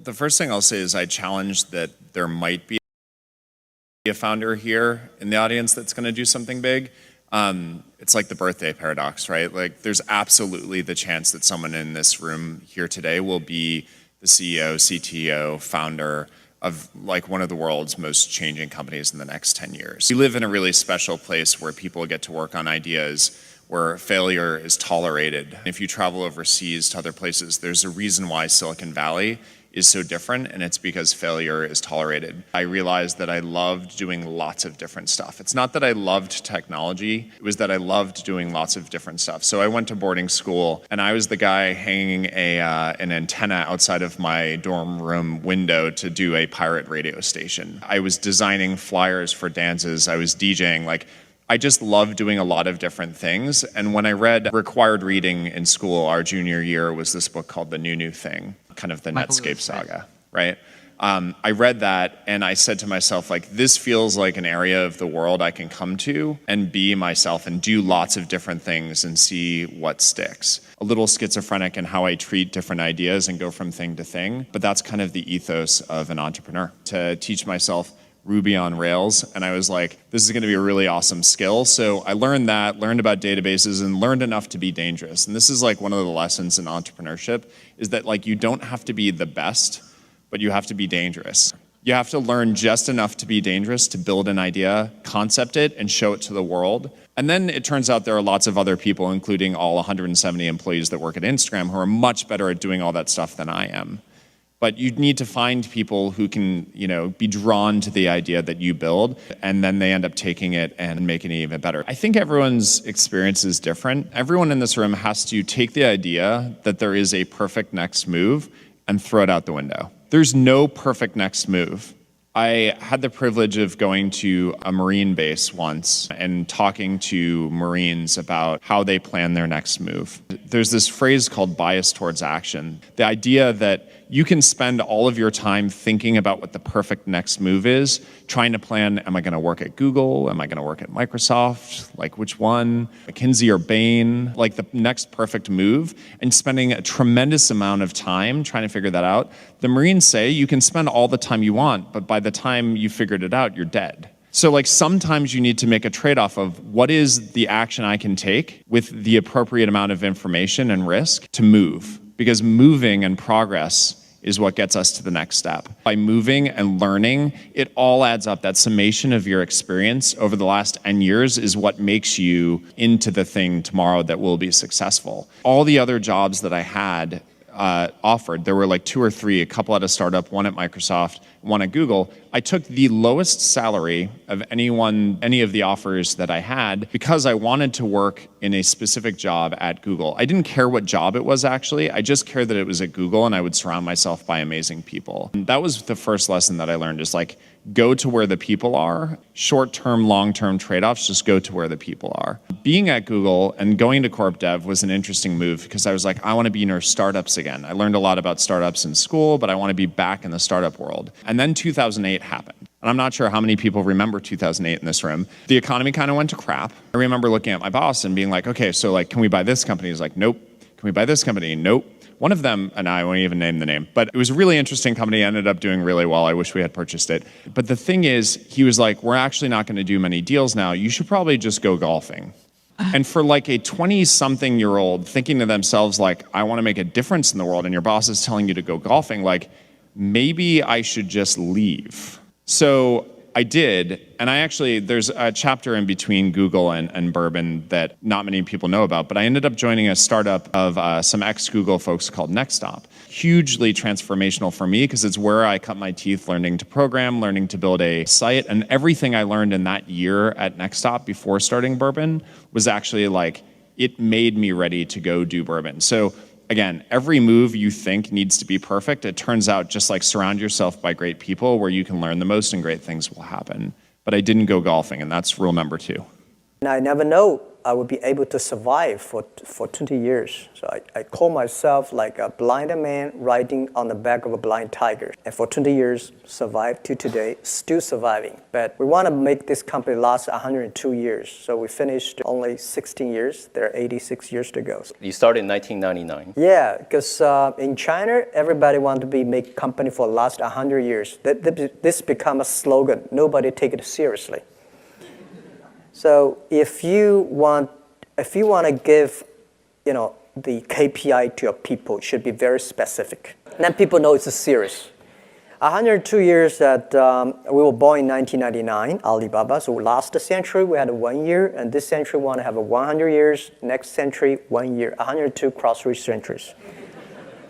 the first thing I'll say is I challenge that there might be a founder here in the audience that's going to do something big. It's like the birthday paradox, right? Like there's absolutely the chance that someone in this room here today will be the CEO, CTO, founder of like one of the world's most changing companies in the next 10 years. We live in a really special place where people get to work on ideas where failure is tolerated. If you travel overseas to other places, there's a reason why Silicon Valley is so different, and it's because failure is tolerated. I realized that I loved doing lots of different stuff. It's not that I loved technology, it was that I loved doing lots of different stuff. So I went to boarding school, and I was the guy hanging an antenna outside of my dorm room window to do a pirate radio station. I was designing flyers for dances, I was DJing, I just loved doing a lot of different things. And when I read required reading in school, our junior year was this book called The New Thing, kind of the Netscape saga, right? I read that and I said to myself, this feels like an area of the world I can come to and be myself and do lots of different things and see what sticks. A little schizophrenic in how I treat different ideas and go from thing to thing, but that's kind of the ethos of an entrepreneur. To teach myself Ruby on Rails, and I was like, this is going to be a really awesome skill. So I learned about databases, and learned enough to be dangerous. And this is one of the lessons in entrepreneurship, is that you don't have to be the best, but you have to be dangerous. You have to learn just enough to be dangerous to build an idea, concept it, and show it to the world. And then it turns out there are lots of other people, including all 170 employees that work at Instagram, who are much better at doing all that stuff than I am. But you need to find people who can, be drawn to the idea that you build, and then they end up taking it and making it even better. I think everyone's experience is different. Everyone in this room has to take the idea that there is a perfect next move and throw it out the window. There's no perfect next move. I had the privilege of going to a Marine base once and talking to Marines about how they plan their next move. There's this phrase called bias towards action. The idea that you can spend all of your time thinking about what the perfect next move is, trying to plan, am I going to work at Google? Am I going to work at Microsoft? Which one? McKinsey or Bain? The next perfect move, and spending a tremendous amount of time trying to figure that out. The Marines say you can spend all the time you want, but by the time you figured it out, you're dead. So sometimes you need to make a trade-off of what is the action I can take with the appropriate amount of information and risk to move. Because moving and progress is what gets us to the next step. By moving and learning, it all adds up. That summation of your experience over the last N years is what makes you into the thing tomorrow that will be successful. All the other jobs that I had offered, there were 2 or 3, a couple at a startup, one at Microsoft, one at Google. I took the lowest salary of any of the offers that I had because I wanted to work in a specific job at Google. I didn't care what job it was actually, I just cared that it was at Google and I would surround myself by amazing people. And that was the first lesson that I learned, is go to where the people are. Short-term, long-term trade-offs, just go to where the people are. Being at Google and going to Corp Dev was an interesting move because I was I want to be near startups again. I learned a lot about startups in school, but I want to be back in the startup world. And then 2008 happened. And I'm not sure how many people remember 2008 in this room. The economy kind of went to crap. I remember looking at my boss and being okay, so can we buy this company? He's nope. Can we buy this company? Nope. One of them, and I won't even name the name, but it was a really interesting company, ended up doing really well. I wish we had purchased it. But the thing is, he was we're actually not going to do many deals now. You should probably just go golfing. And for a 20-something-year-old thinking to themselves, I want to make a difference in the world, and your boss is telling you to go golfing, maybe I should just leave. So I did, and there's a chapter in between Google and Bourbon that not many people know about, but I ended up joining a startup of some ex-Google folks called Nextstop. Hugely transformational for me because it's where I cut my teeth learning to program, learning to build a site, and everything I learned in that year at Nextstop before starting Bourbon was actually it made me ready to go do Bourbon. So again, every move you think needs to be perfect. It turns out just surround yourself by great people where you can learn the most and great things will happen. But I didn't go golfing, and that's rule number 2. I never know I would be able to survive for 20 years. So I call myself like a blind man riding on the back of a blind tiger. And for 20 years, survived to today, still surviving. But we want to make this company last 102 years. So we finished only 16 years. There are 86 years to go. You started in 1999. Yeah, because in China, everybody wants to make company for the last 100 years. This become a slogan. Nobody take it seriously. So if you want to give, the KPI to your people, it should be very specific. And then people know it's serious. 102 years that we were born in 1999, Alibaba. So last century we had 1 year, and this century we want to have 100 years. Next century 1 year, 102 cross-rich centuries.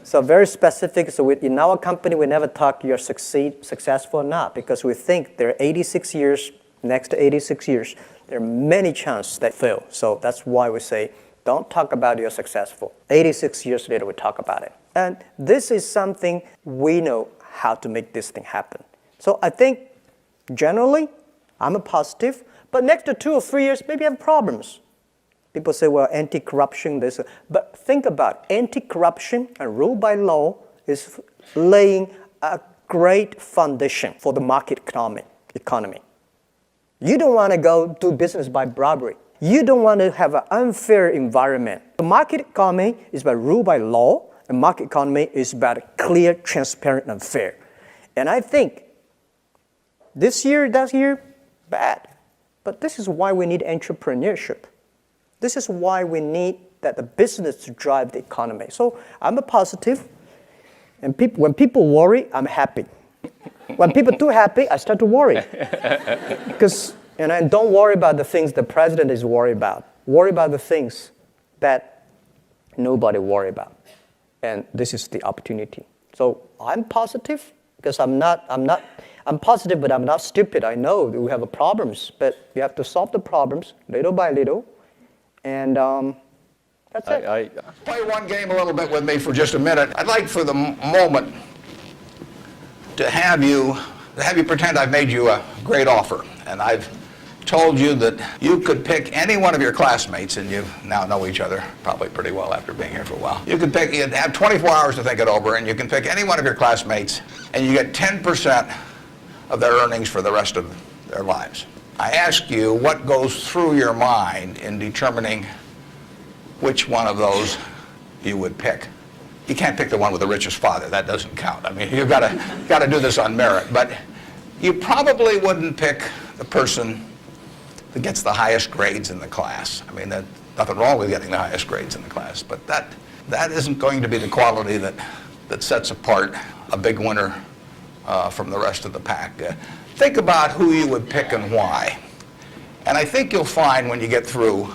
So very specific. So in our company we never talk you're successful or not, because we think there are 86 years. Next 86 years, there are many chances that fail. So that's why we say, don't talk about you're successful. 86 years later, we talk about it. And this is something we know how to make this thing happen. So I think, generally, I'm a positive. But next to 2 or 3 years, maybe I have problems. People say, well, anti-corruption, this. But think about it. Anti-corruption and rule by law is laying a great foundation for the market economy. You don't want to go do business by bribery. You don't want to have an unfair environment. The market economy is about rule by law, and market economy is about clear, transparent, and fair. And I think this year, that year, bad. But this is why we need entrepreneurship. This is why we need that the business to drive the economy. So I'm a positive, and when people worry, I'm happy. When people are too happy, I start to worry. Because, and don't worry about the things the president is worried about. Worry about the things that nobody worry about. And this is the opportunity. So I'm positive because I'm positive, but I'm not stupid. I know that we have problems, but you have to solve the problems little by little. And that's it. Play one game a little bit with me for just a minute. I'd like for the moment to have you pretend I've made you a great offer, and I've told you that you could pick any one of your classmates, and you now know each other probably pretty well after being here for a while. You'd have 24 hours to think it over, and you can pick any one of your classmates, and you get 10% of their earnings for the rest of their lives. I ask you what goes through your mind in determining which one of those you would pick. You can't pick the one with the richest father. That doesn't count. I mean, you've got to do this on merit. But you probably wouldn't pick the person that gets the highest grades in the class. I mean, there's nothing wrong with getting the highest grades in the class, but that isn't going to be the quality that sets apart a big winner from the rest of the pack. Think about who you would pick and why. And I think you'll find when you get through,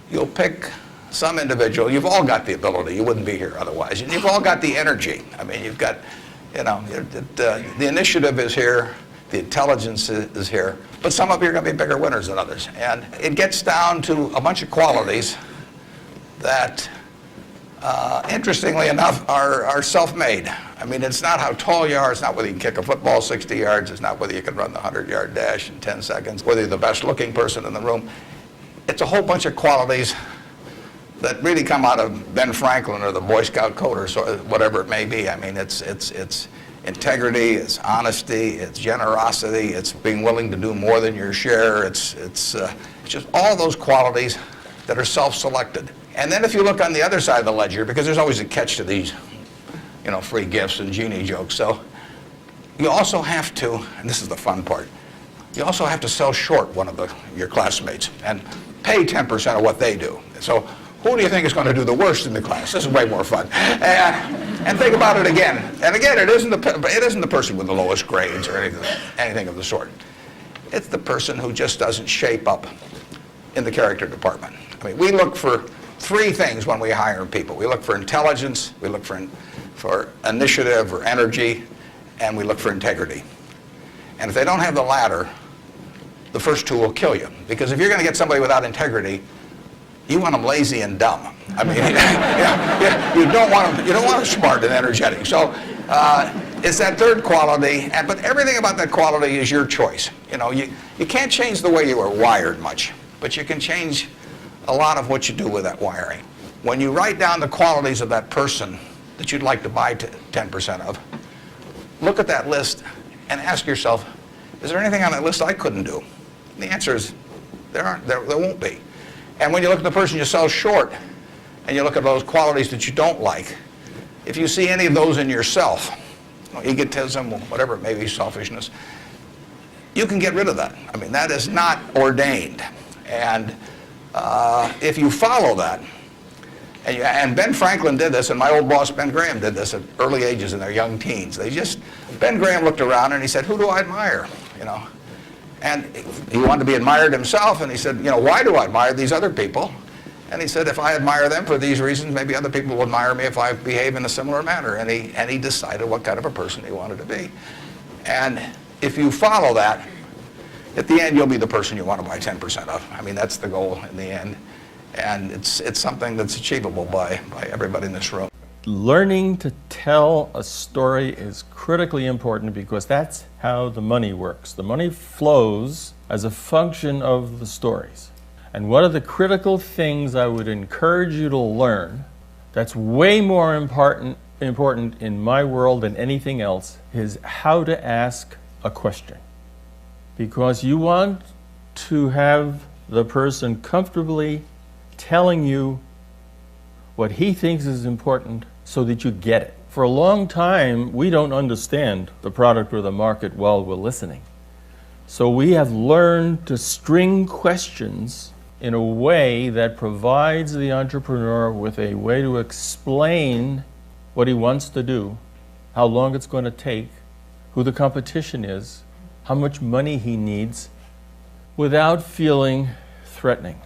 you'll pick some individual. You've all got the ability. You wouldn't be here otherwise. And you've all got the energy. I mean, you've got, the initiative is here. The intelligence is here. But some of you are going to be bigger winners than others. And it gets down to a bunch of qualities that, interestingly enough, are self-made. I mean, it's not how tall you are. It's not whether you can kick a football 60 yards. It's not whether you can run the 100-yard dash in 10 seconds, whether you're the best-looking person in the room. It's a whole bunch of qualities that really come out of Ben Franklin or the Boy Scout code or so, whatever it may be. I mean, it's integrity, it's honesty, it's generosity, it's being willing to do more than your share. It's just all those qualities that are self-selected. And then if you look on the other side of the ledger, because there's always a catch to these, free gifts and genie jokes. So you also have to, and this is the fun part, you also have to sell short one of your classmates and pay 10% of what they do. So who do you think is going to do the worst in the class? This is way more fun. And think about it again. And again, it isn't the person with the lowest grades or anything of the sort. It's the person who just doesn't shape up in the character department. I mean, we look for three things when we hire people. We look for intelligence, we look for initiative or energy, and we look for integrity. And if they don't have the latter, the first two will kill you. Because if you're going to get somebody without integrity, you want them lazy and dumb. I mean, you don't want them smart and energetic. So it's that third quality, but everything about that quality is your choice. You can't change the way you are wired much, but you can change a lot of what you do with that wiring. When you write down the qualities of that person that you'd like to buy 10% of, look at that list and ask yourself, is there anything on that list I couldn't do? And the answer is, there won't be. And when you look at the person you sell short, and you look at those qualities that you don't like, if you see any of those in yourself, egotism, whatever it may be, selfishness, you can get rid of that. I mean, that is not ordained. And if you follow that, and Ben Franklin did this, and my old boss Ben Graham did this at early ages in their young teens. Ben Graham looked around and he said, who do I admire? And he wanted to be admired himself, and he said, why do I admire these other people? And he said, if I admire them for these reasons, maybe other people will admire me if I behave in a similar manner. And he decided what kind of a person he wanted to be. And if you follow that, at the end, you'll be the person you want to buy 10% of. I mean, that's the goal in the end. And it's something that's achievable by everybody in this room. Learning to tell a story is critically important because that's how the money works. The money flows as a function of the stories. And one of the critical things I would encourage you to learn that's way more important in my world than anything else is how to ask a question. Because you want to have the person comfortably telling you what he thinks is important so that you get it. For a long time, we don't understand the product or the market while we're listening. So we have learned to string questions in a way that provides the entrepreneur with a way to explain what he wants to do, how long it's going to take, who the competition is, how much money he needs, without feeling threatening.